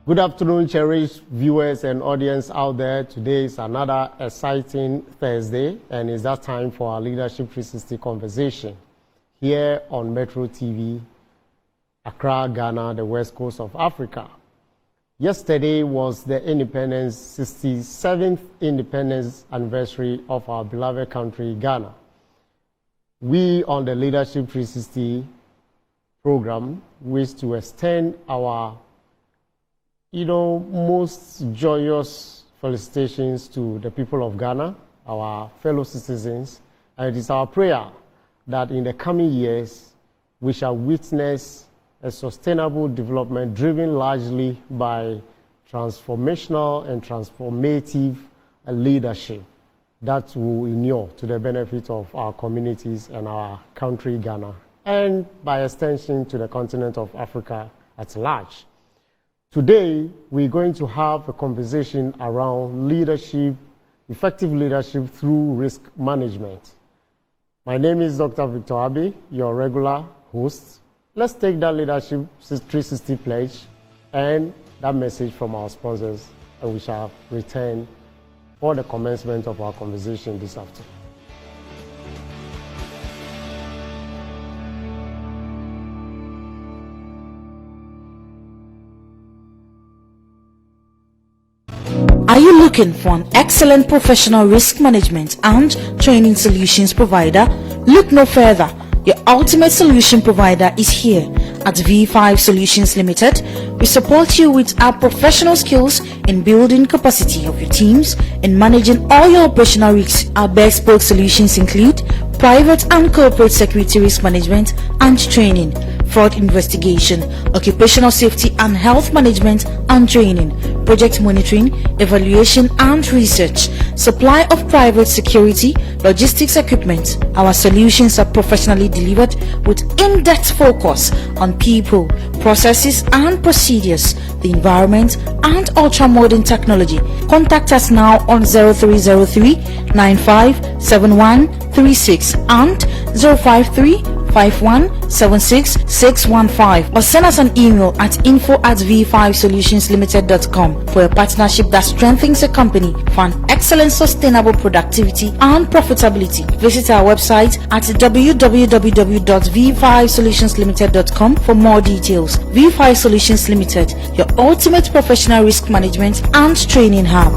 Good afternoon, cherished viewers and audience out there. Today is another exciting Thursday, and it's that time for our Leadership 360 conversation here on Metro TV, Accra, Ghana, the west coast of Africa. Yesterday was the 67th independence anniversary of our beloved country, Ghana. We on the Leadership 360 program wish to extend our most joyous felicitations to the people of Ghana, our fellow citizens, and it is our prayer that in the coming years we shall witness a sustainable development driven largely by transformational and transformative leadership that will inure to the benefit of our communities and our country, Ghana, and by extension to the continent of Africa at large. Today, we're going to have a conversation around leadership, effective leadership through risk management. My name is Dr. Victor Abbey, your regular host. Let's take that Leadership 360 pledge and that message from our sponsors, and we shall return for the commencement of our conversation this afternoon. Are you looking for an excellent professional risk management and training solutions provider? Look no further. Your ultimate solution provider is here at V5 Solutions Limited. We support you with our professional skills in building capacity of your teams and managing all your operational risks. Our bespoke solutions include private and corporate security risk management and training, fraud investigation, occupational safety and health management and training, project monitoring, evaluation and research, supply of private security, logistics equipment. Our solutions are professionally delivered with in-depth focus on people, processes and procedures, the environment and ultra-modern technology. Contact us now on 0303 957136 and 053 5176 or send us an email at info@v5solutionslimited.com for a partnership that strengthens your company for an excellent sustainable productivity and profitability. Visit our website at www.v5solutionslimited.com for more details. V5 Solutions Limited, your ultimate professional risk management and training hub.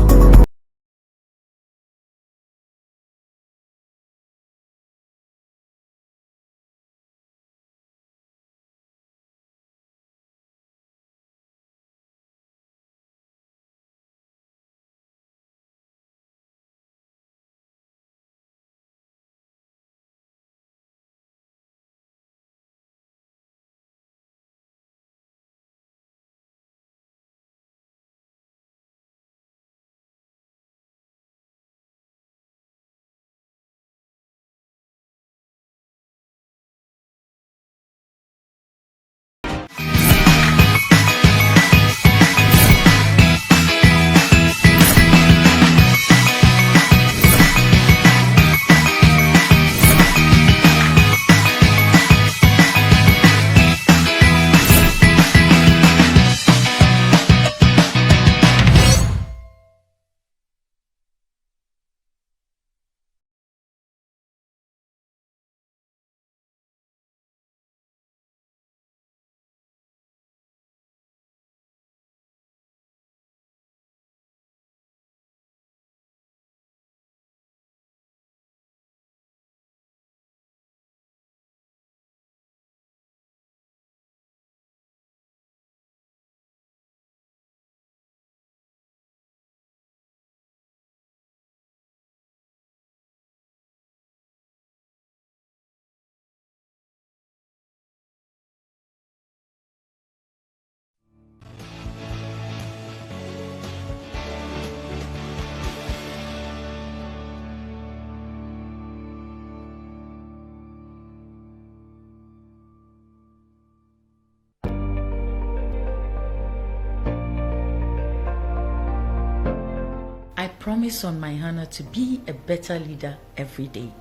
I promise on my honor to be a better leader every day,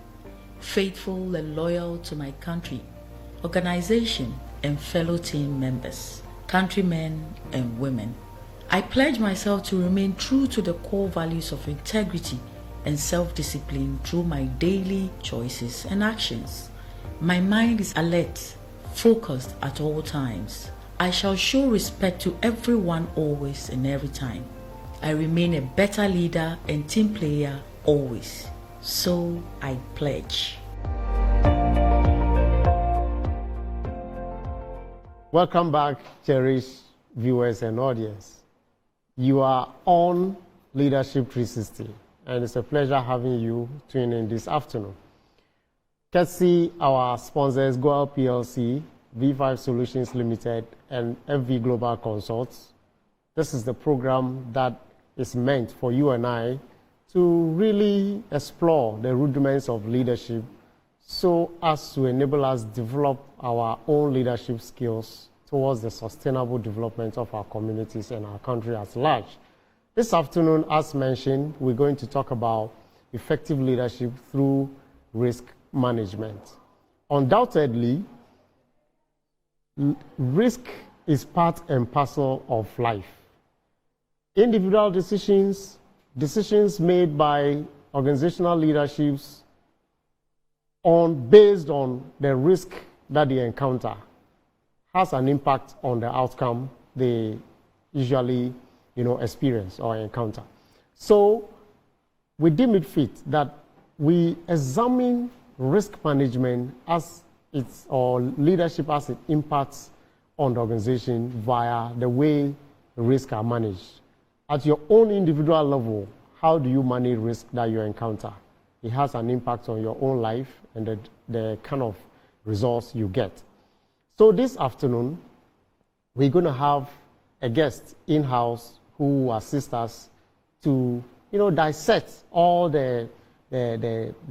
faithful and loyal to my country, organization and fellow team members, countrymen and women. I pledge myself to remain true to the core values of integrity and self-discipline through my daily choices and actions. My mind is alert, focused at all times. I shall show respect to everyone always and every time. I remain a better leader and team player always. So I pledge. Welcome back, cherished viewers and audience. You are on Leadership 360, and it's a pleasure having you tune in this afternoon. Courtesy our sponsors, GOAL PLC, V5 Solutions Limited, and FV Global Consults. This is the program that is meant for you and I to really explore the rudiments of leadership so as to enable us develop our own leadership skills towards the sustainable development of our communities and our country at large. This afternoon, as mentioned, we're going to talk about effective leadership through risk management. Undoubtedly, risk is part and parcel of life. Individual decisions made by organizational leaderships based on the risk that they encounter has an impact on the outcome they usually experience or encounter. So we deem it fit that we examine risk management or leadership as it impacts on the organization via the way risks are managed. At your own individual level, how do you manage risk that you encounter? It has an impact on your own life and the kind of results you get. So this afternoon, we're going to have a guest in-house who will assist us to, dissect all the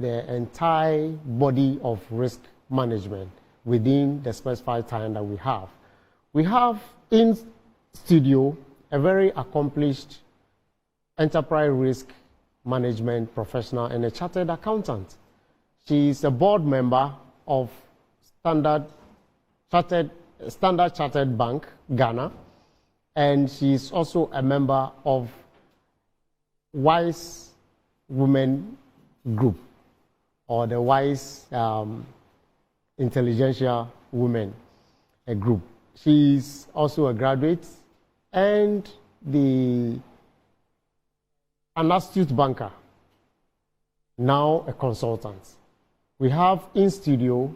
entire body of risk management within the specified time that we have. We have in studio a very accomplished enterprise risk management professional and a chartered accountant. She is a board member of Standard Chartered Bank, Ghana, and she is also a member of Wise Women Group, or the Wise Intelligentsia Women Group. She is also a graduate and an astute banker, now a consultant. We have in studio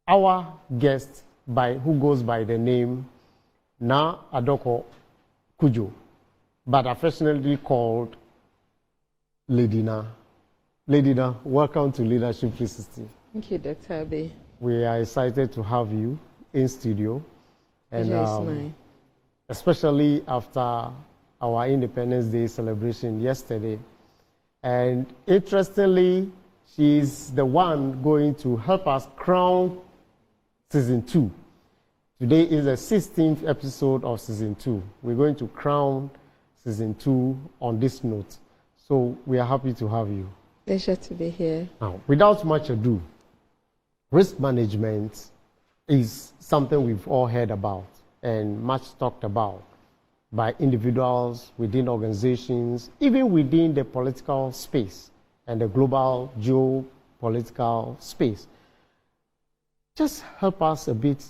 our guest who goes by the name NAA ADORKOR CODJOE, but affectionately called Lady NAA. Lady NAA, welcome to Leadership 360. Thank you, Dr. Abbey. We are excited to have you in studio, and especially after our Independence Day celebration yesterday. And interestingly, she's the one going to help us crown Season 2. Today is the 16th episode of Season 2. We're going to crown Season 2 on this note. So we are happy to have you. Pleasure to be here. Now, without much ado, risk management is something we've all heard about and much talked about by individuals, within organizations, even within the political space and the global geopolitical space. Just help us a bit,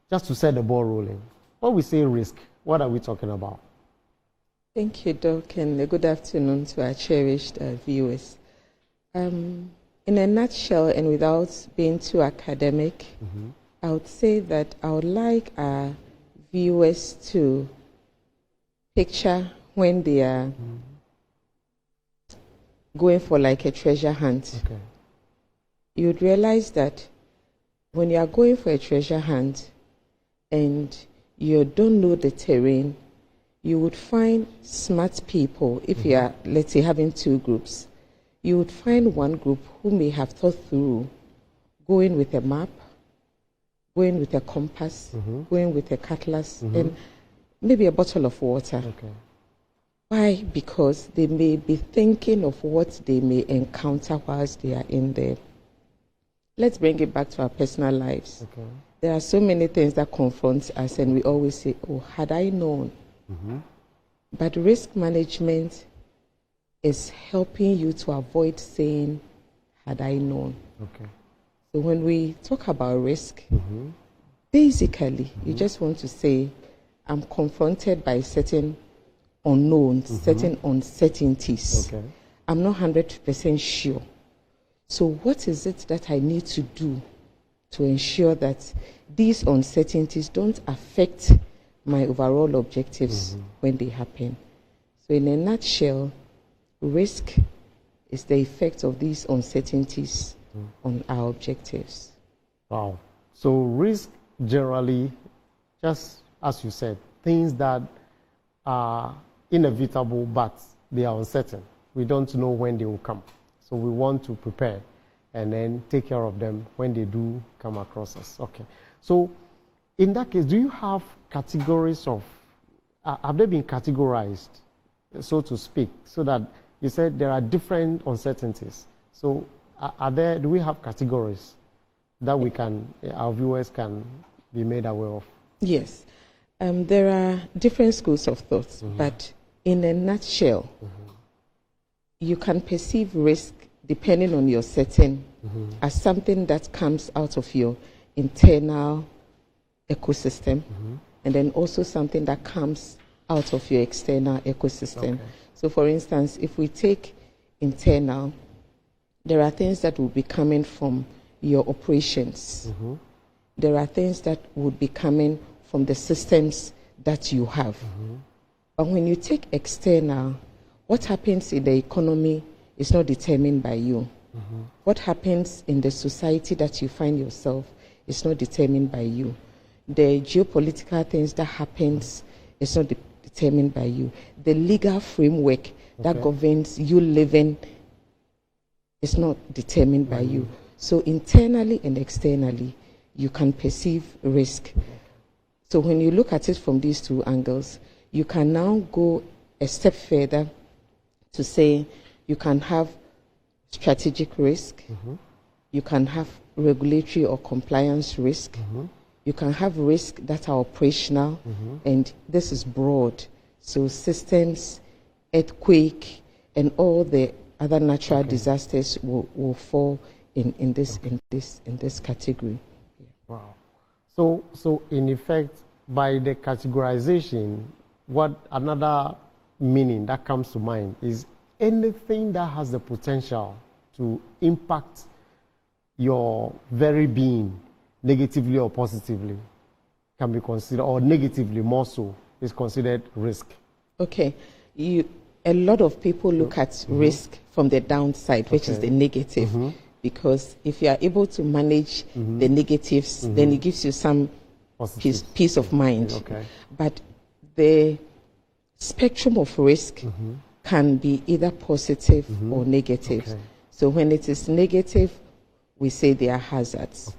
just to set the ball rolling. When we say risk, what are we talking about? Thank you, Doc, and good afternoon to our cherished viewers. In a nutshell, and without being too academic, I would say that I would like our viewers to picture when they are going for like a treasure hunt. Okay. You would realize that when you are going for a treasure hunt and you don't know the terrain, you would find smart people. If you are, let's say, having two groups, you would find one group who may have thought through going with a map, going with a compass, going with a cutlass, and maybe a bottle of water. Okay. Why? Because they may be thinking of what they may encounter whilst they are in there. Let's bring it back to our personal lives. Okay. There are so many things that confront us, and we always say, oh, had I known. But risk management is helping you to avoid saying, had I known. Okay. So when we talk about risk, basically, you just want to say, I'm confronted by certain unknowns, certain uncertainties. Okay. I'm not 100% sure. So what is it that I need to do to ensure that these uncertainties don't affect my overall objectives when they happen? So in a nutshell, risk is the effect of these uncertainties on our objectives. Wow. So risk generally, just as you said, things that are inevitable, but they are uncertain. We don't know when they will come. So we want to prepare and then take care of them when they do come across us. Okay. So in that case, do you have categories of, have they been categorized, so to speak, so that you said there are different uncertainties. So do we have categories that we can, our viewers can be made aware of? Yes. There are different schools of thought, but in a nutshell, you can perceive risk depending on your setting as something that comes out of your internal ecosystem, and then also something that comes out of your external ecosystem. Okay. So for instance, if we take internal, there are things that will be coming from your operations. There are things that would be coming from the systems that you have. But when you take external, what happens in the economy is not determined by you. What happens in the society that you find yourself is not determined by you. The geopolitical things that happens is not determined by you. The legal framework that governs you living is not determined by you. So internally and externally, you can perceive risk. So when you look at it from these two angles, you can now go a step further to say you can have strategic risk, you can have regulatory or compliance risk, you can have risk that are operational, and this is broad. So systems, earthquake, and all the other natural disasters will fall in this category. Wow. So in effect, by the categorization, what another meaning that comes to mind is anything that has the potential to impact your very being negatively or positively can be considered, or negatively more so, is considered risk. Okay. A lot of people look at risk from the downside, which is the negative, because if you are able to manage the negatives, then it gives you some peace of mind. But the spectrum of risk can be either positive or negative. So when it is negative, we say there are hazards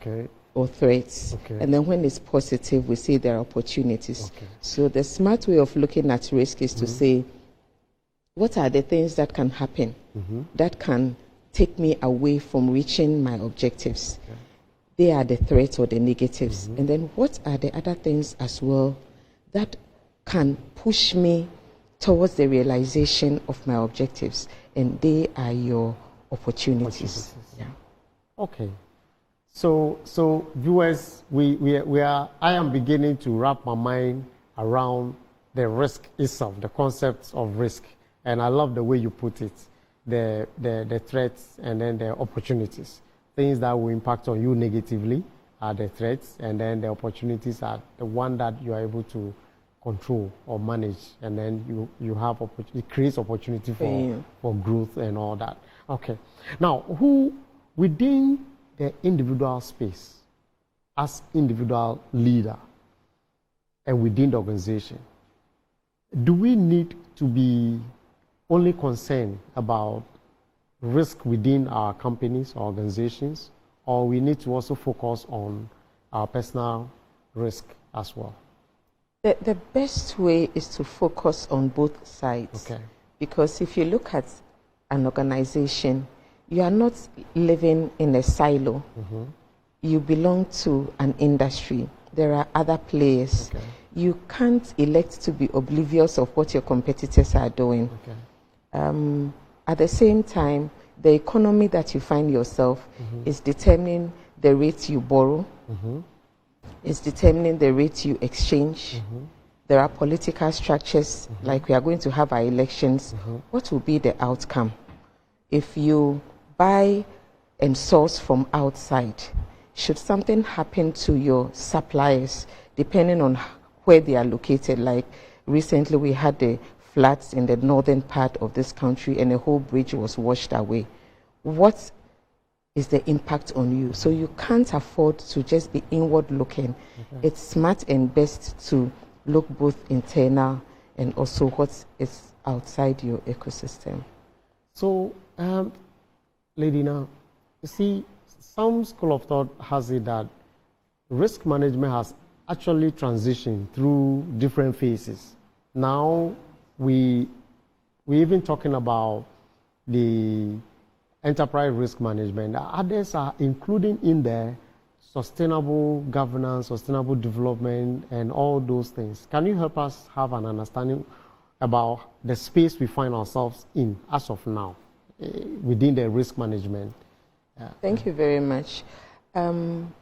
or threats. And then when it's positive, we say there are opportunities. So the smart way of looking at risk is to say, what are the things that can happen that can take me away from reaching my objectives? They are the threats or the negatives. And then what are the other things as well that can push me towards the realization of my objectives? And they are your opportunities. Yeah. Okay. So viewers, I am beginning to wrap my mind around the risk itself, the concept of risk. And I love the way you put it, the threats and then the opportunities. Things that will impact on you negatively are the threats, and then the opportunities are the one that you are able to control or manage, and then you have it creates opportunity for growth and all that. Okay. Now, who within the individual space, as individual leader, and within the organization, do we need to be only concerned about risk within our companies or organizations, or we need to also focus on our personal risk as well? The best way is to focus on both sides. Because if you look at an organization, you are not living in a silo. you belong to an industry. There are other players. Okay. You can't elect to be oblivious of what your competitors are doing. Okay. At the same time, the economy that you find yourself is determining the rate you borrow, is determining the rate you exchange. There are political structures, like we are going to have our elections. What will be the outcome? If you buy and source from outside, should something happen to your suppliers, depending on where they are located, like recently we had the floods in the northern part of this country and a whole bridge was washed away, what is the impact on you? So you can't afford to just be inward looking. It's smart and best to look both internal and also what is outside your ecosystem. So, Lady Na, you see, some school of thought has it that risk management has actually transitioned through different phases. Now, we're even talking about the enterprise risk management. Others are including in there sustainable governance, sustainable development, and all those things. Can you help us have an understanding about the space we find ourselves in as of now within the risk management? Thank you very much.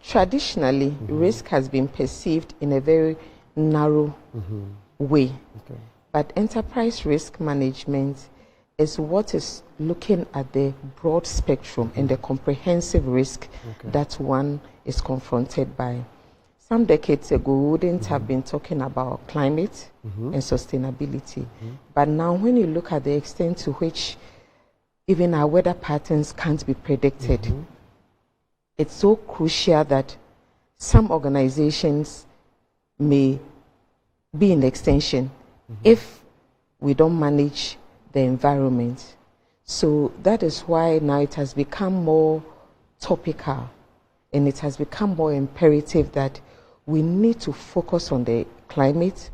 Traditionally, risk has been perceived in a very narrow way. Okay. But enterprise risk management is what is looking at the broad spectrum and the comprehensive risk that one is confronted by. Some decades ago, we wouldn't have been talking about climate and sustainability. But now when you look at the extent to which even our weather patterns can't be predicted, it's so crucial that some organizations may be in extension if we don't manage the environment. So that is why now it has become more topical and it has become more imperative that we need to focus on the climate,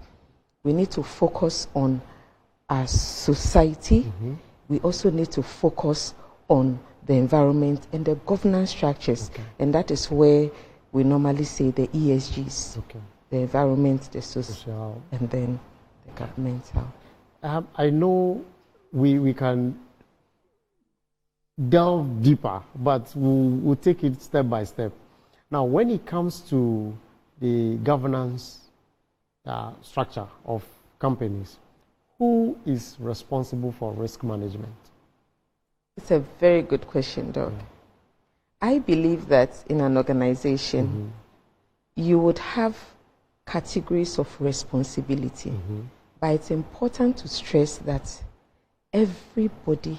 we need to focus on our society, we also need to focus on the environment and the governance structures. And that is where we normally say the ESGs, the environment, the social, and then the governmental. I know we can delve deeper, but we'll take it step by step. Now, when it comes to the governance structure of companies, who is responsible for risk management? It's a very good question, Doc. I believe that in an organization, you would have categories of responsibility, but it's important to stress that everybody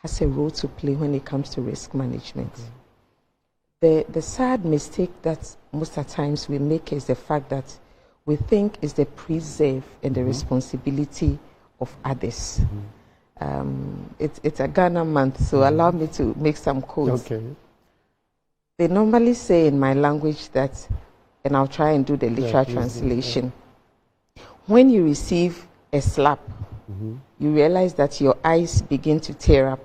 has a role to play when it comes to risk management. The sad mistake that most of the times we make is the fact that we think is the preserve and the responsibility of others. It's a Ghana month, so allow me to make some quotes. They normally say in my language that, and I'll try and do the literal translation, when you receive a slap, you realize that your eyes begin to tear up.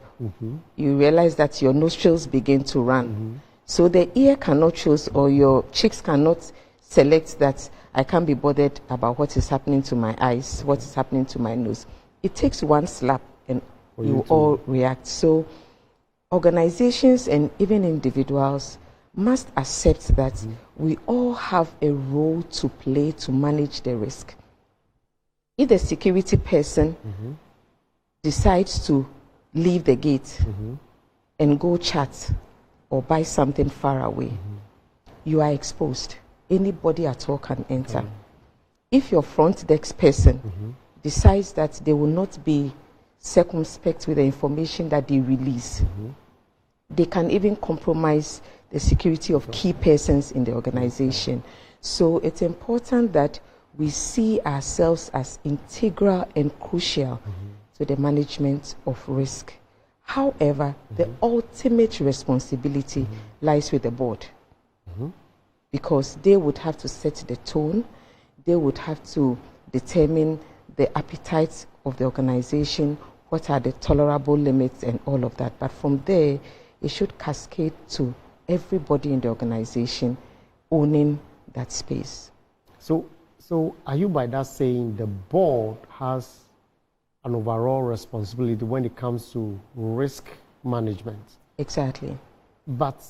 You realize that your nostrils begin to run. So the ear cannot choose, or your cheeks cannot select that I can't be bothered about what is happening to my eyes, what is happening to my nose. It takes one slap and you all react. So organizations and even individuals must accept that we all have a role to play to manage the risk. If the security person decides to leave the gate and go chat or buy something far away, you are exposed. Anybody at all can enter. If your front desk person decides that they will not be circumspect with the information that they release, they can even compromise the security of key persons in the organization. So it's important that we see ourselves as integral and crucial to the management of risk. However, the ultimate responsibility lies with the board, because they would have to set the tone, they would have to determine the appetite of the organization, what are the tolerable limits and all of that. But from there, it should cascade to everybody in the organization owning that space. So are you by that saying the board has an overall responsibility when it comes to risk management? Exactly. But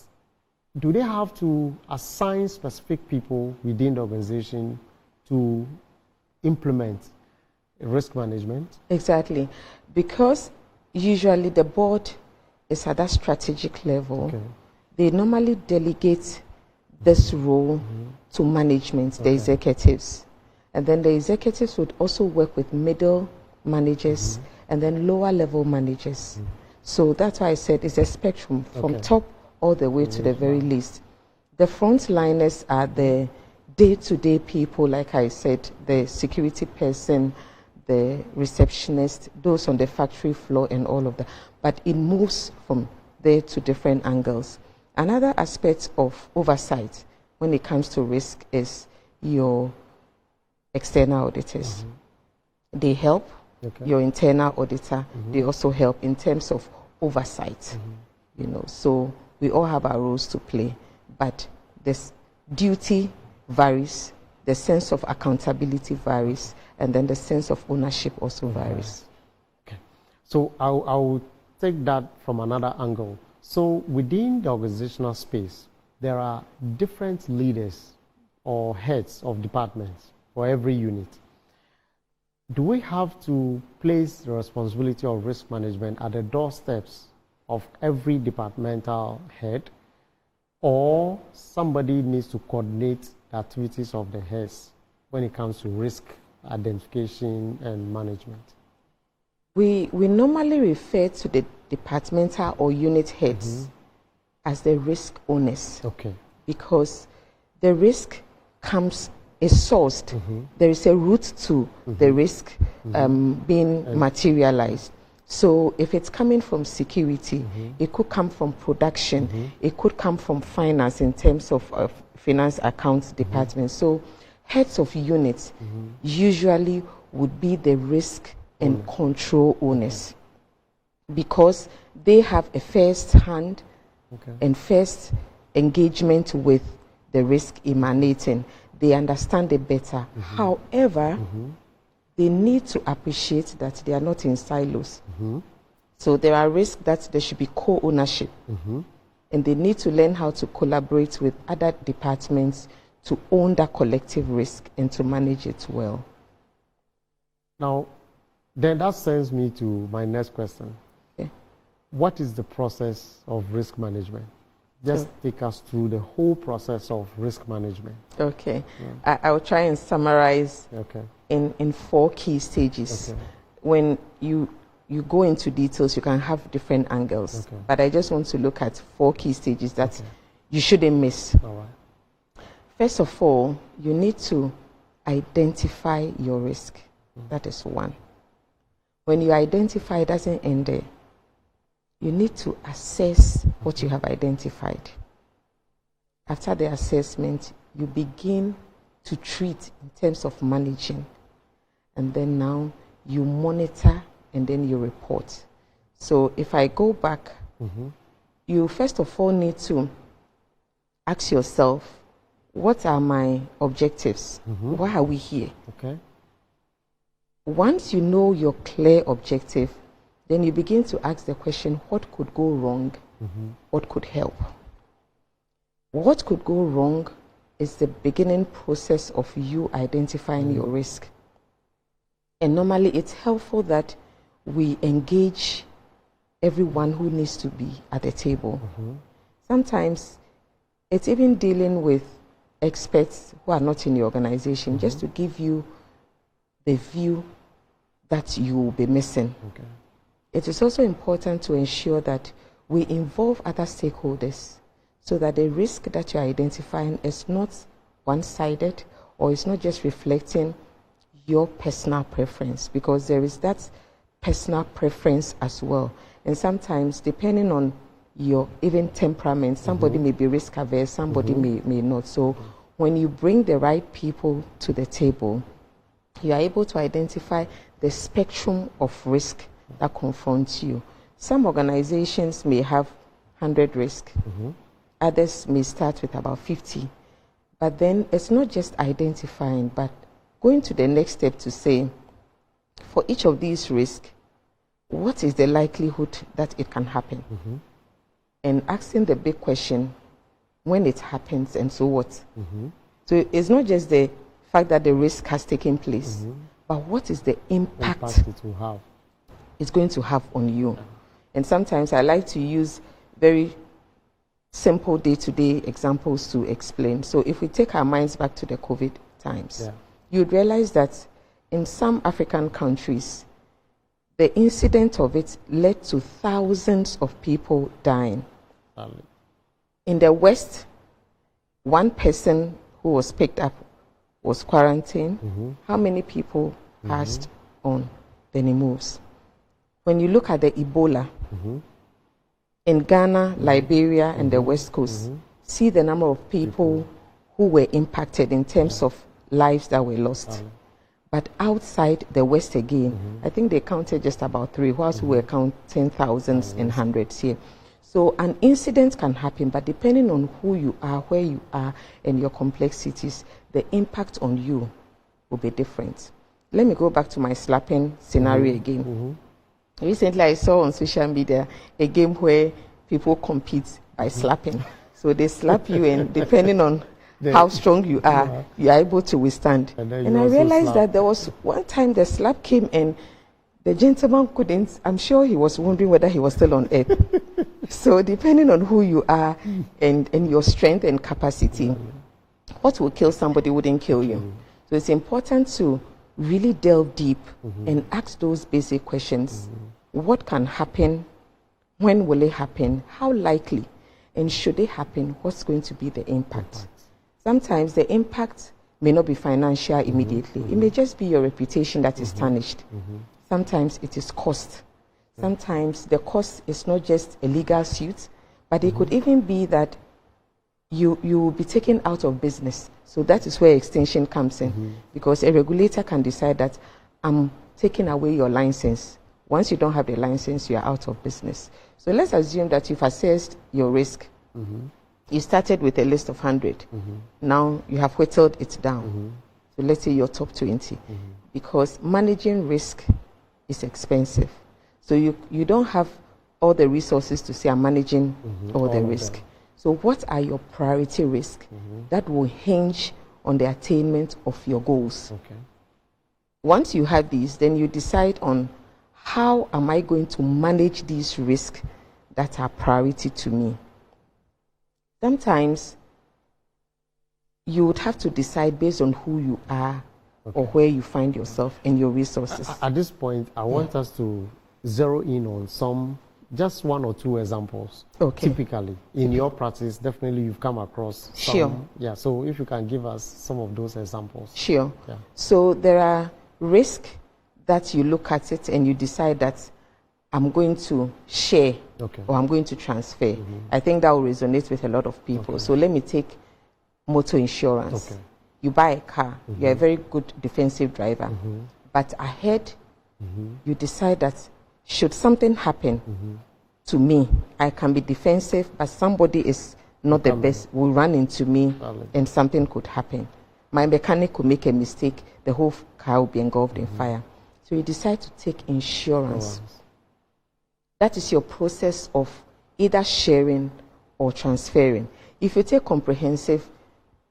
do they have to assign specific people within the organization to implement risk management? Exactly. Because usually the board is at that strategic level. Okay. They normally delegate this role to management, the executives. And then the executives would also work with middle managers and then lower level managers. So that's why I said it's a spectrum from top all the way to the very least. The frontliners are the day-to-day people, like I said, the security person, the receptionist, those on the factory floor and all of that. But it moves from there to different angles. Another aspect of oversight when it comes to risk is your external auditors. They help. Your internal auditor, they also help in terms of oversight. You know, so we all have our roles to play, but this duty varies, the sense of accountability varies, and then the sense of ownership also varies. Okay. So I'll take that from another angle. So within the organizational space, there are different leaders or heads of departments for every unit. Do we have to place the responsibility of risk management at the doorsteps of every departmental head, or somebody needs to coordinate the activities of the heads when it comes to risk identification and management? We normally refer to the departmental or unit heads as the risk owners. Okay. Because the risk is sourced. There is a route to the risk being materialized. So if it's coming from security, it could come from production, it could come from finance in terms of finance accounts department. So heads of units usually would be the risk and control owners, because they have a first hand and first engagement with the risk emanating. They understand it better. However, they need to appreciate that they are not in silos. So there are risks that there should be co-ownership. And they need to learn how to collaborate with other departments to own that collective risk and to manage it well. Now, then that sends me to my next question. Okay. What is the process of risk management? Just take us through the whole process of risk management. Okay. I will try and summarize in 4 key stages. When you go into details, you can have different angles. But I just want to look at 4 key stages that you shouldn't miss. All right. First of all, you need to identify your risk. That is one. When you identify, it doesn't end there. You need to assess what you have identified. After the assessment, you begin to treat in terms of managing. And then now you monitor and then you report. So if I go back, you first of all need to ask yourself, what are my objectives? Why are we here? Okay. Once you know your clear objective, then you begin to ask the question, what could go wrong? What could help? What could go wrong is the beginning process of you identifying your risk. And normally it's helpful that we engage everyone who needs to be at the table. Sometimes it's even dealing with experts who are not in the organization, just to give you the view that you will be missing. It is also important to ensure that we involve other stakeholders so that the risk that you're identifying is not one-sided, or it's not just reflecting your personal preference, because there is that personal preference as well. And sometimes, depending on your even temperament, somebody may be risk averse, somebody may not. So when you bring the right people to the table, you are able to identify the spectrum of risk that confronts you. Some organizations may have 100 risks. Others may start with about 50. But then it's not just identifying, but going to the next step to say, for each of these risks, what is the likelihood that it can happen? And asking the big question, when it happens and so what? So it's not just the fact that the risk has taken place, but what is the impact it will have. It's going to have on you. And sometimes I like to use very simple day-to-day examples to explain. So if we take our minds back to the COVID times, you'd realize that in some African countries, the incident of it led to thousands of people dying. In the West, one person who was picked up was quarantined. How many people passed on? Then he moves. When you look at the Ebola, in Ghana, Liberia, and the West Coast, see the number of people who were impacted in terms of lives that were lost. But outside the West again, I think they counted just about 3, whilst we were counting thousands and hundreds here. So an incident can happen, but depending on who you are, where you are, and your complexities, the impact on you will be different. Let me go back to my slapping scenario again. Recently, I saw on social media a game where people compete by slapping. So they slap you, and depending on how strong you are able to withstand. And I realized that there was one time the slap came and the gentleman couldn't. I'm sure he was wondering whether he was still on earth. So depending on who you are and your strength and capacity, what will kill somebody wouldn't kill you. So it's important to really delve deep and ask those basic questions. What can happen? When will it happen? How likely? And should it happen, what's going to be the impact? Sometimes the impact may not be financial immediately. It may just be your reputation that is tarnished. Sometimes it is cost. Sometimes the cost is not just a legal suit, but it could even be that you will be taken out of business. So that is where extinction comes in, because a regulator can decide that I'm taking away your license. Once you don't have the license, you are out of business. So let's assume that you've assessed your risk. You started with a list of 100. Now you have whittled it down. So let's say your top 20. Because managing risk is expensive. So you don't have all the resources to say I'm managing all the risk. So what are your priority risks that will hinge on the attainment of your goals? Once you have these, then you decide on how am I going to manage these risks that are priority to me. Sometimes you would have to decide based on who you are or where you find yourself and your resources. At this point, I want us to zero in on just 1 or 2 examples. Typically, in your practice, definitely you've come across some. So if you can give us some of those examples. So there are risks that you look at it and you decide that I'm going to share or I'm going to transfer. I think that will resonate with a lot of people. So let me take motor insurance. You buy a car, you're a very good defensive driver, but ahead you decide that should something happen to me, I can be defensive, but somebody is not the best, will run into me and something could happen. My mechanic could make a mistake, the whole car will be engulfed in fire. So you decide to take insurance. That is your process of either sharing or transferring. If you take comprehensive,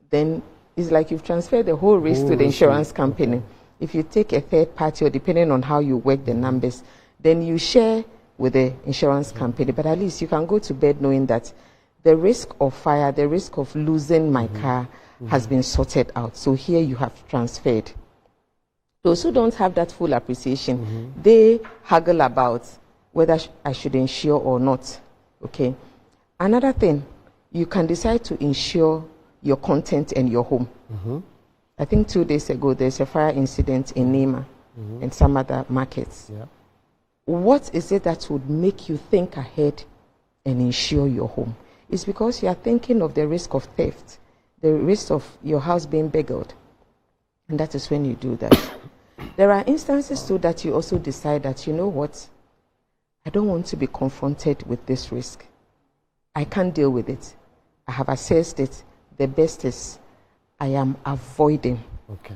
then it's like you've transferred the whole risk to the insurance company. If you take a third party, or depending on how you work the numbers, then you share with the insurance company. But at least you can go to bed knowing that the risk of fire, the risk of losing my car has been sorted out. So here you have transferred. Those who don't have that full appreciation, they haggle about whether I should insure or not. Another thing, you can decide to insure your content and your home. I think 2 days ago, there's a fire incident in NAA and some other markets. What is it that would make you think ahead and insure your home? It's because you are thinking of the risk of theft, the risk of your house being burgled. And that is when you do that. There are instances too that you also decide that, you know what, I don't want to be confronted with this risk. I can't deal with it. I have assessed it, the best is I am avoiding. Okay.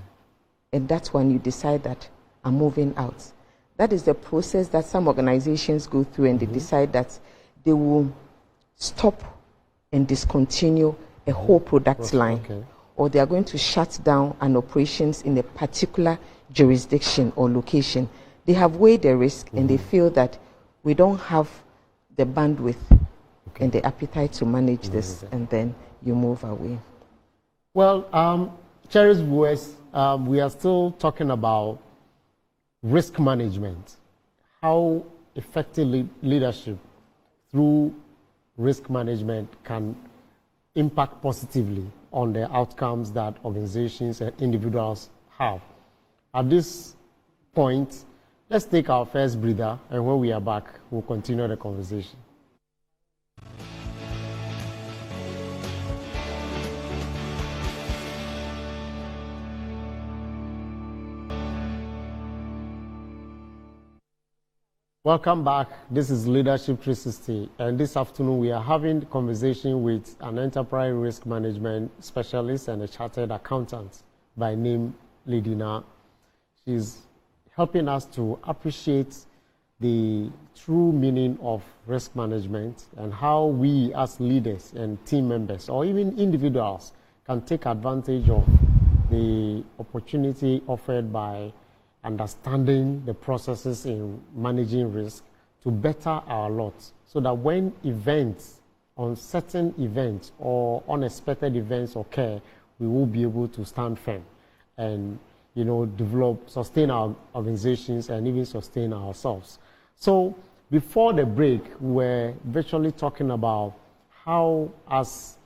And that's when you decide that I'm moving out. That is the process that some organizations go through, and they decide that they will stop and discontinue a whole product line, or they are going to shut down an operations in a particular jurisdiction or location. They have weighed the risk and they feel that we don't have the bandwidth and the appetite to manage this, and then you move away. Well, cherished viewers, we are still talking about risk management, how effective leadership through risk management can impact positively on the outcomes that organizations and individuals have. At this point, let's take our first breather, and when we are back, we'll continue the conversation. Welcome back. This is Leadership 360, and this afternoon we are having a conversation with an enterprise risk management specialist and a chartered accountant by name Lady NAA. She's helping us to appreciate the true meaning of risk management and how we as leaders and team members or even individuals can take advantage of the opportunity offered by understanding the processes in managing risk to better our lot, so that when events, uncertain events or unexpected events occur, we will be able to stand firm and, you know, develop, sustain our organizations and even sustain ourselves. So before the break, we were virtually talking about how as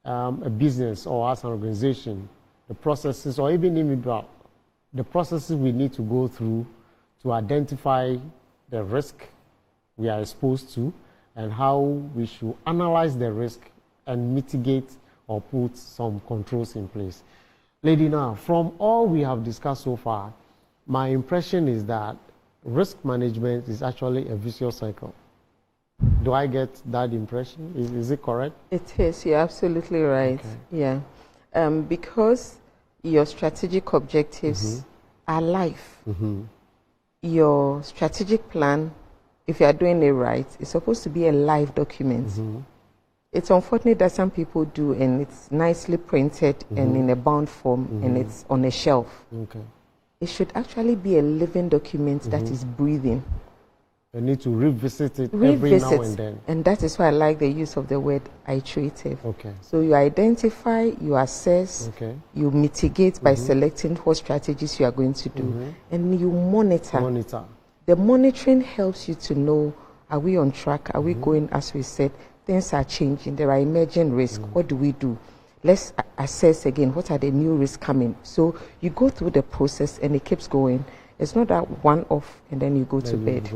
a business or as an organization, the processes or even individual, the processes we need to go through to identify the risk we are exposed to and how we should analyze the risk and mitigate or put some controls in place. Lady NAA, from all we have discussed so far, my impression is that risk management is actually a vicious cycle. Do I get that impression? Is it correct? It is. You're absolutely right. Okay. Yeah. Because your strategic objectives are life. Your strategic plan, if you are doing it right, is supposed to be a live document. It's unfortunate that some people do, and it's nicely printed and in a bound form, and it's on a shelf. It should actually be a living document that is breathing. You need to revisit it every now and then. And that is why I like the use of the word iterative. So you identify, you assess, you mitigate by selecting what strategies you are going to do, and you monitor. The monitoring helps you to know, are we on track? Are we going as we said? Things are changing. There are emerging risks. What do we do? Let's assess again, what are the new risks coming? So you go through the process and it keeps going. It's not that one off and then you go to bed.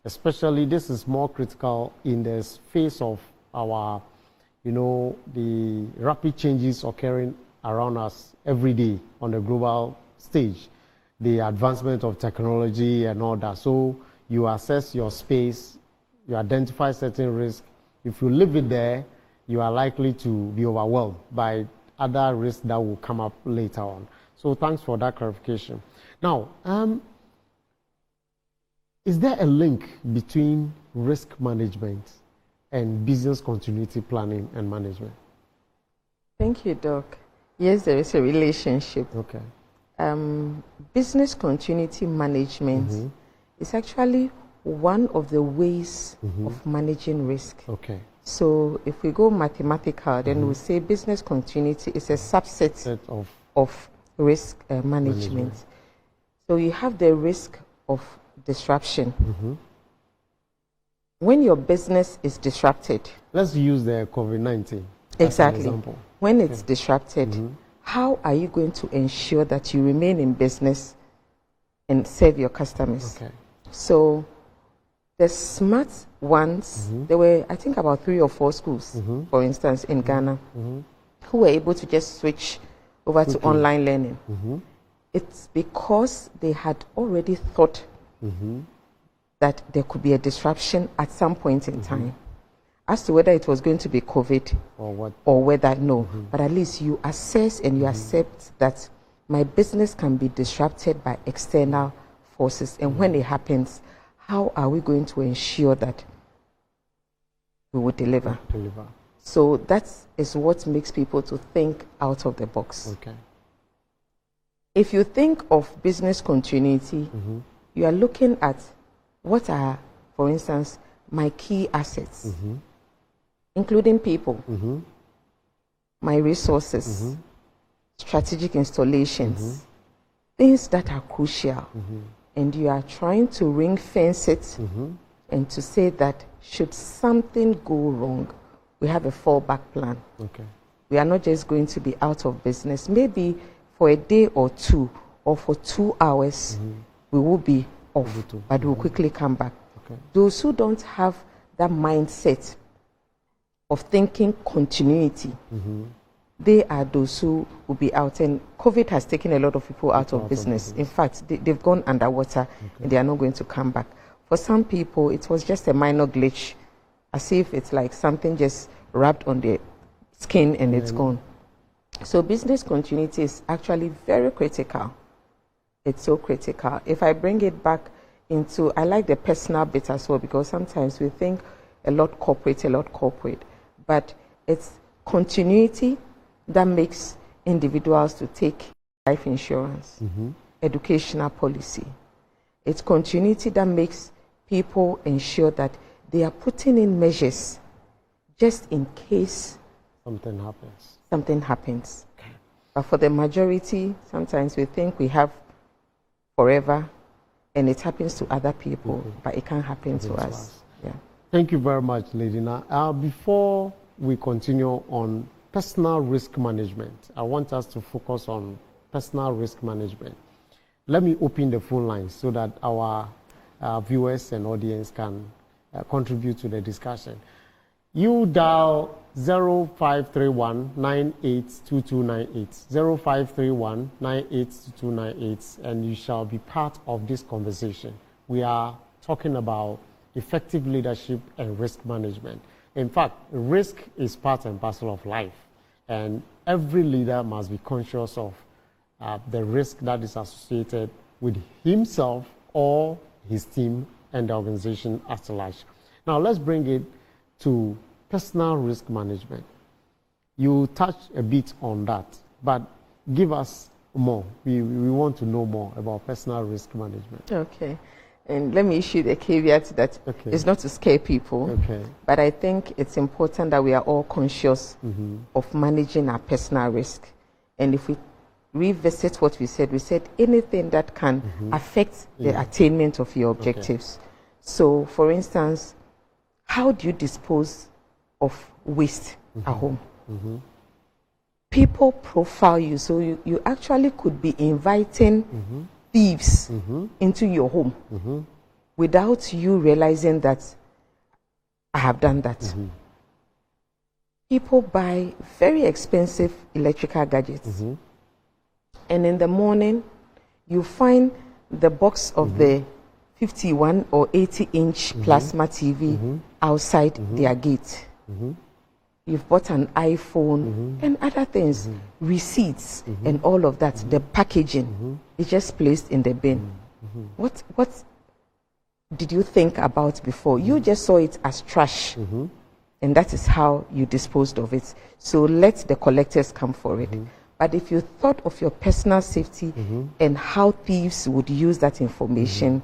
Especially this is more critical in the face of our, you know, the rapid changes occurring around us every day on the global stage, the advancement of technology and all that. So you assess your space, you identify certain risks. If you leave it there, you are likely to be overwhelmed by other risks that will come up later on. So thanks for that clarification. Now, is there a link between risk management and business continuity planning and management? Thank you, Doc. Yes, there is a relationship. Business continuity management is actually one of the ways of managing risk. So if we go mathematical, then we'll say business continuity is a subset of risk management. So you have the risk of disruption. When your business is disrupted, let's use the COVID-19 exactly. When it's disrupted, how are you going to ensure that you remain in business and serve your customers? So the smart ones, there were, I think, about 3 or 4 schools, for instance, in Ghana, who were able to just switch over to online learning. It's because they had already thought that there could be a disruption at some point in time. as to whether it was going to be COVID Or what? or whether no. But at least you assess and you accept that my business can be disrupted by external forces. And when it happens, how are we going to ensure that we will deliver? So that is what makes people to think out of the box. Okay. If you think of business continuity, you are looking at what are, for instance, my key assets, including people, my resources, strategic installations, things that are crucial. And you are trying to ring fence it and to say that should something go wrong, we have a fallback plan. Okay. We are not just going to be out of business. Maybe for a day or two, or for 2 hours, we will be off, but we'll quickly come back. Okay. Those who don't have that mindset of thinking continuity, they are those who will be out. And COVID has taken a lot of people out of business. In fact, they've gone underwater and they are not going to come back. For some people, it was just a minor glitch, as if it's like something just rubbed on the skin and it's gone. So business continuity is actually very critical. It's so critical. If I bring it back into, I like the personal bit as well, because sometimes we think a lot corporate, but it's continuity that makes individuals to take life insurance, educational policy. It's continuity that makes people ensure that they are putting in measures just in case something happens. But for the majority, sometimes we think we have forever and it happens to other people, but it can't happen to us. Yeah. Thank you very much, Lady Na. Before we continue on personal risk management, I want us to focus on personal risk management. Let me open the phone lines so that our viewers and audience can contribute to the discussion. You dial 0531-982298, 0531-982298, and you shall be part of this conversation. We are talking about effective leadership and risk management. In fact, risk is part and parcel of life, and every leader must be conscious of the risk that is associated with himself or his team and the organization as large. Now, let's bring it to personal risk management. You touched a bit on that, but give us more. We want to know more about personal risk management. Okay. And let me issue the caveat that it's not to scare people, but I think it's important that we are all conscious of managing our personal risk. And if we revisit what we said anything that can affect the attainment of your objectives. So, for instance, how do you dispose of waste at home? People profile you, so you actually could be inviting thieves into your home without you realizing that I have done that. People buy very expensive electrical gadgets, and in the morning you find the box of the 51 or 80-inch plasma TV outside their gate. You've bought an iPhone and other things, receipts and all of that. The packaging is just placed in the bin. What did you think about before? You just saw it as trash, and that is how you disposed of it. So let the collectors come for it. But if you thought of your personal safety and how thieves would use that information,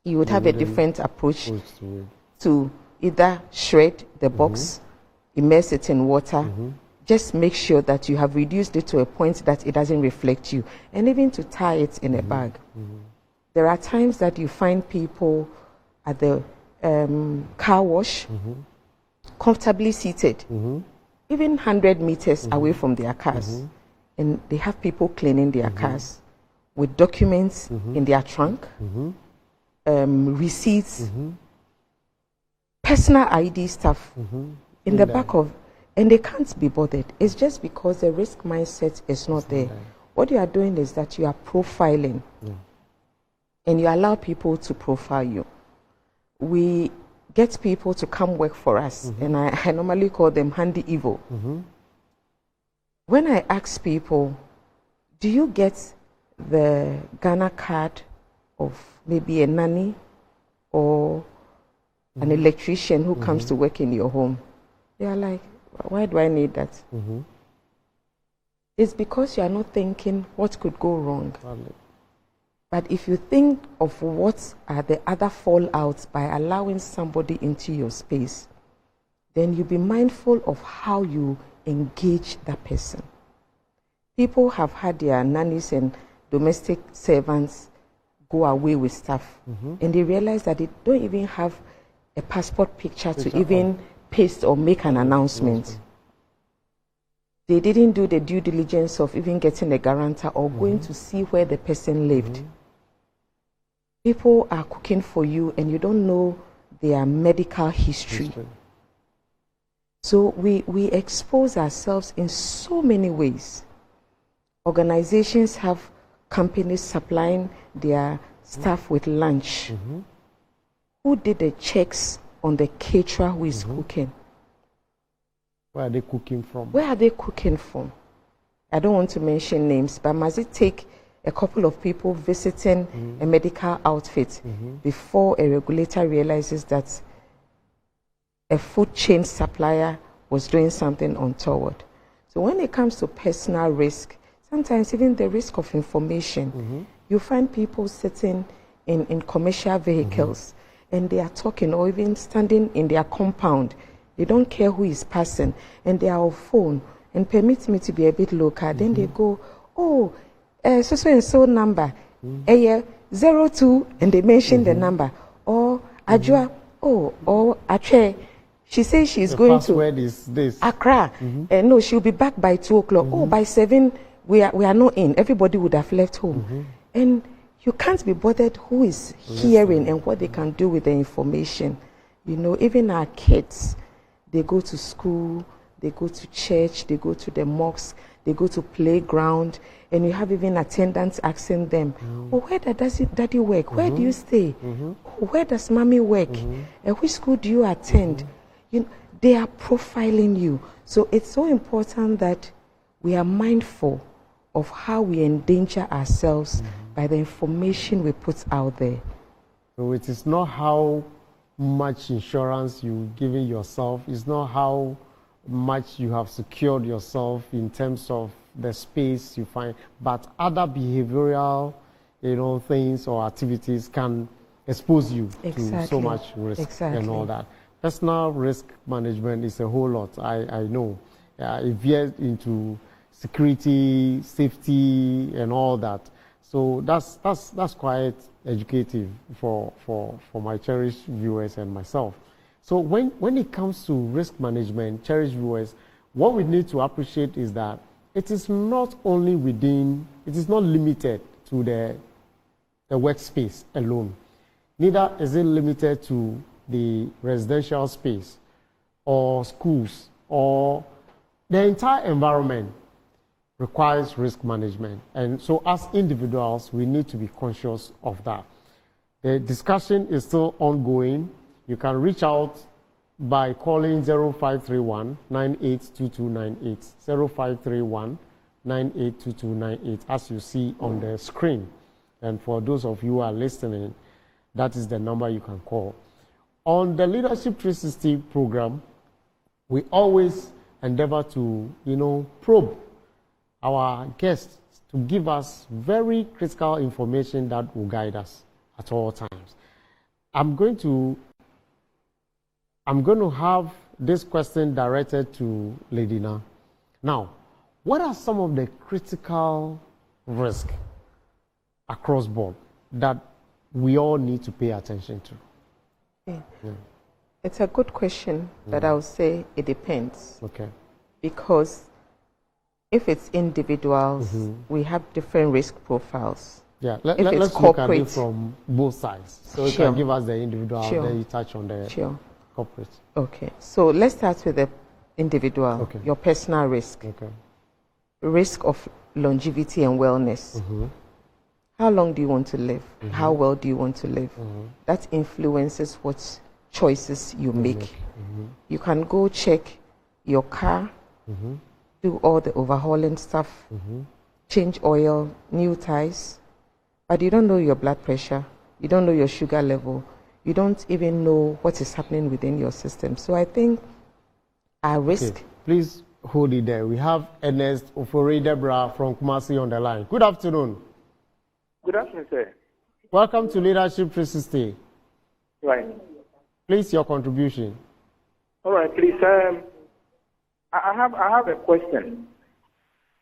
you would have a different approach to either shred the box, immerse it in water, just make sure that you have reduced it to a point that it doesn't reflect you, and even to tie it in a bag. There are times that you find people at the car wash comfortably seated, even 100 meters away from their cars, and they have people cleaning their cars with documents in their trunk, receipts, personal ID stuff in the back of, and they can't be bothered. It's just because the risk mindset is not there. What you are doing is that you are profiling, and you allow people to profile you. We get people to come work for us, and I normally call them handy evil. When I ask people, do you get the Ghana card of maybe a nanny or an electrician who comes to work in your home? They are like, why do I need that? It's because you are not thinking what could go wrong. But if you think of what are the other fallouts by allowing somebody into your space, then you be mindful of how you engage that person. People have had their nannies and domestic servants go away with stuff, and they realize that they don't even have a passport picture to even paste or make an announcement. They didn't do the due diligence of even getting a guarantor or going to see where the person lived. People are cooking for you and you don't know their medical history. So we expose ourselves in so many ways. Organizations have companies supplying their staff with lunch. Who did the checks on the caterer who is cooking? Where are they cooking from? Where are they cooking from? I don't want to mention names, but must it take a couple of people visiting a medical outfit before a regulator realizes that a food chain supplier was doing something untoward? So when it comes to personal risk, sometimes even the risk of information, you find people sitting in commercial vehicles and they are talking or even standing in their compound. They don't care who is passing and they are on phone. And permit me to be a bit local. Then they go, oh, so and so number, 02, and they mention the number. Or Ajua, or Ache. She says she's going to is this. Accra. No, she'll be back by 2 o'clock. Oh, by 7, we are not in. Everybody would have left home. And you can't be bothered who is hearing and what they can do with the information. You know, even our kids, they go to school, they go to church, they go to the mosque, they go to playground, and you have even attendants asking them, oh, where does daddy work? Where do you stay? Oh, where does mommy work? And which school do you attend? You know, they are profiling you. So it's so important that we are mindful of how we endanger ourselves by the information we put out there. So it is not how much insurance you've given yourself, it's not how much you have secured yourself in terms of the space you find, but other behavioral, things or activities can expose you to so much risk and all that. Personal risk management is a whole lot. I know. It veers into security, safety, and all that. So that's quite educative for my cherished viewers and myself. So when it comes to risk management, cherished viewers, what we need to appreciate is that it is not only it is not limited to the workspace alone. Neither is it limited to the residential space or schools, or the entire environment requires risk management. And so as individuals, we need to be conscious of that. The discussion is still ongoing. You can reach out by calling 0531 982298, 0531 982298, as you see on the screen. And for those of you who are listening, that is the number you can call. On the Leadership 360 program, we always endeavor to, probe our guests to give us very critical information that will guide us at all times. I'm going to have this question directed to Lady Na. Now, what are some of the critical risks across board that we all need to pay attention to? Yeah. It's a good question, but I would say it depends. Okay. Because if it's individuals, we have different risk profiles. Yeah, let's look at it from both sides. So you can give us the individual, then you touch on the corporate. Okay, so let's start with the individual, your personal risk. Okay. Risk of longevity and wellness. How long do you want to live? How well do you want to live? That influences what choices you make. You can go check your car, do all the overhauling stuff, change oil, new tires, but you don't know your blood pressure, you don't know your sugar level, you don't even know what is happening within your system. So I think our risk... Okay. Please hold it there. We have Ernest Ofori Deborah from Kumasi on the line. Good afternoon. Good afternoon, sir. Welcome to Leadership 360. Right. Please, your contribution. All right, please. I have a question.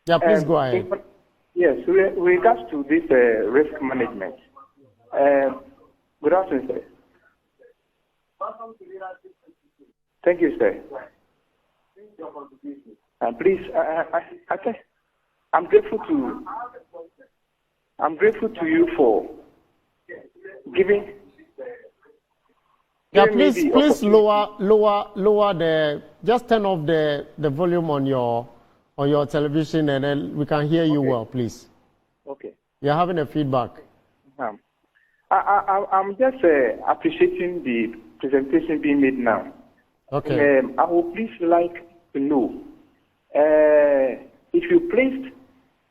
Yeah, please go ahead. Yes, with regards to this risk management. Good afternoon, sir. Thank you, sir. And please, I'm grateful to you for giving. Yeah, please lower the. Just turn off the volume on your television, and then we can hear you well, please. Okay. You're having a feedback. I'm just appreciating the presentation being made now. Okay. I would please like to know if you placed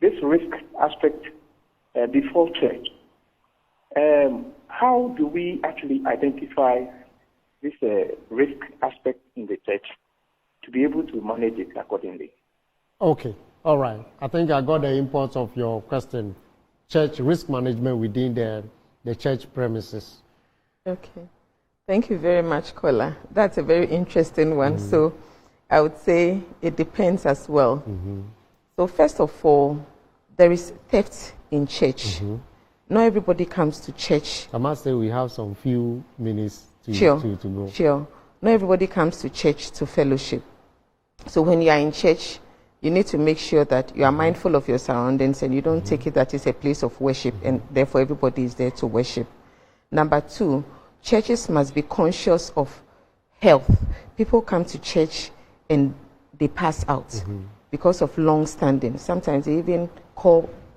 this risk aspect before church, how do we actually identify this risk aspect in the church to be able to manage it accordingly? Okay. All right. I think I got the import of your question. Church risk management within the church premises. Okay. Thank you very much, Kola. That's a very interesting one. So I would say it depends as well. So first of all, there is theft in church. Not everybody comes to church. I must say we have some few minutes to go. Sure. Not everybody comes to church to fellowship. So when you are in church, you need to make sure that you are mindful of your surroundings and you don't take it that it's a place of worship and therefore everybody is there to worship. Number two, churches must be conscious of health. People come to church and they pass out because of long standing. Sometimes they even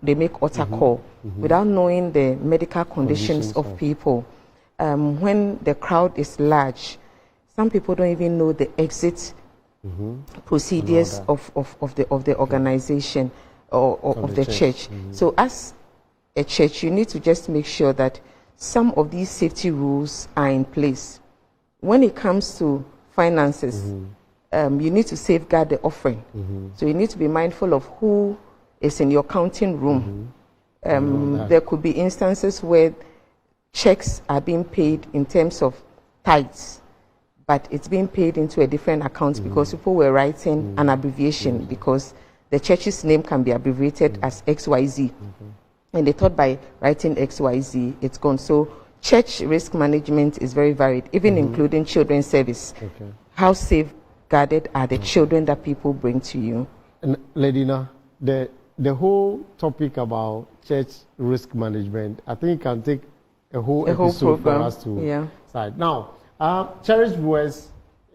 they make altar call without knowing the medical conditions of people. When the crowd is large, some people don't even know the exit procedures of the organization or of the church. So as a church, you need to just make sure that some of these safety rules are in place. When it comes to finances, you need to safeguard the offering. So you need to be mindful of who is in your counting room. There could be instances where checks are being paid in terms of tithes, but it's being paid into a different account because people were writing an abbreviation because the church's name can be abbreviated as XYZ. And they thought by writing XYZ, it's gone. So church risk management is very varied, even including children's service. How safeguarded are the children that people bring to you? And Ledina, the whole topic about church risk management, I think it can take a whole episode for us to decide. Now, cherished viewers,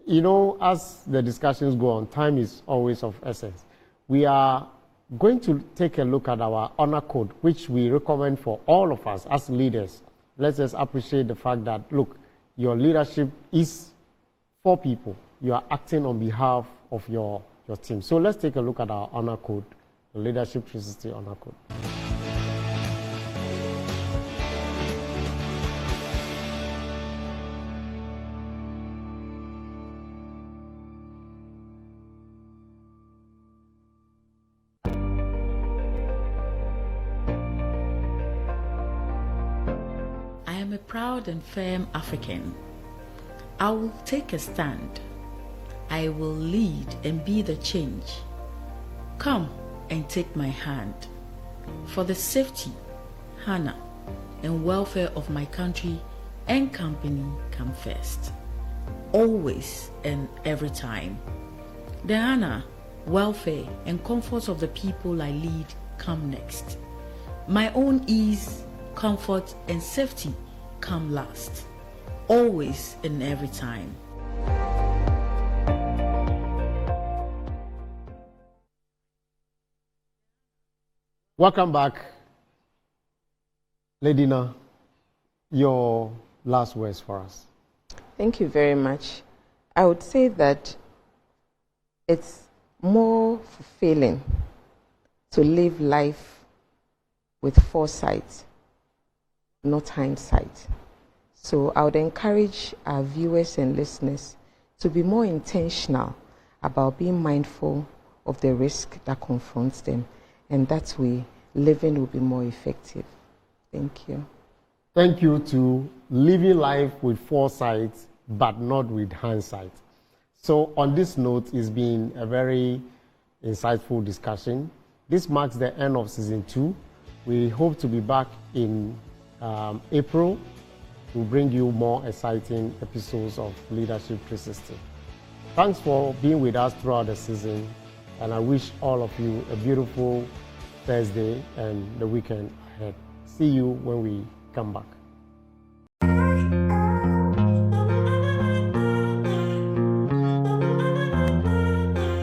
you know, as the discussions go on, time is always of essence. We are going to take a look at our honor code, which we recommend for all of us as leaders. Let's just appreciate the fact that, look, your leadership is for people. You are acting on behalf of your team. So let's take a look at our honor code, the Leadership 360 honor code. Proud and firm African. I will take a stand. I will lead and be the change. Come and take my hand. For the safety, honor, and welfare of my country and company come first. Always and every time. The honor, welfare, and comfort of the people I lead come next. My own ease, comfort, and safety come last, always and every time. Welcome back. Ledina, your last words for us. Thank you very much. I would say that it's more fulfilling to live life with foresight, not hindsight. So I would encourage our viewers and listeners to be more intentional about being mindful of the risk that confronts them, and that way living will be more effective. Thank you. Thank you to living life with foresight, but not with hindsight. So on this note, it's been a very insightful discussion. This marks the end of season 2. We hope to be back in April to bring you more exciting episodes of Leadership 360. Thanks for being with us throughout the season, and I wish all of you a beautiful Thursday and the weekend ahead. See you when we come back.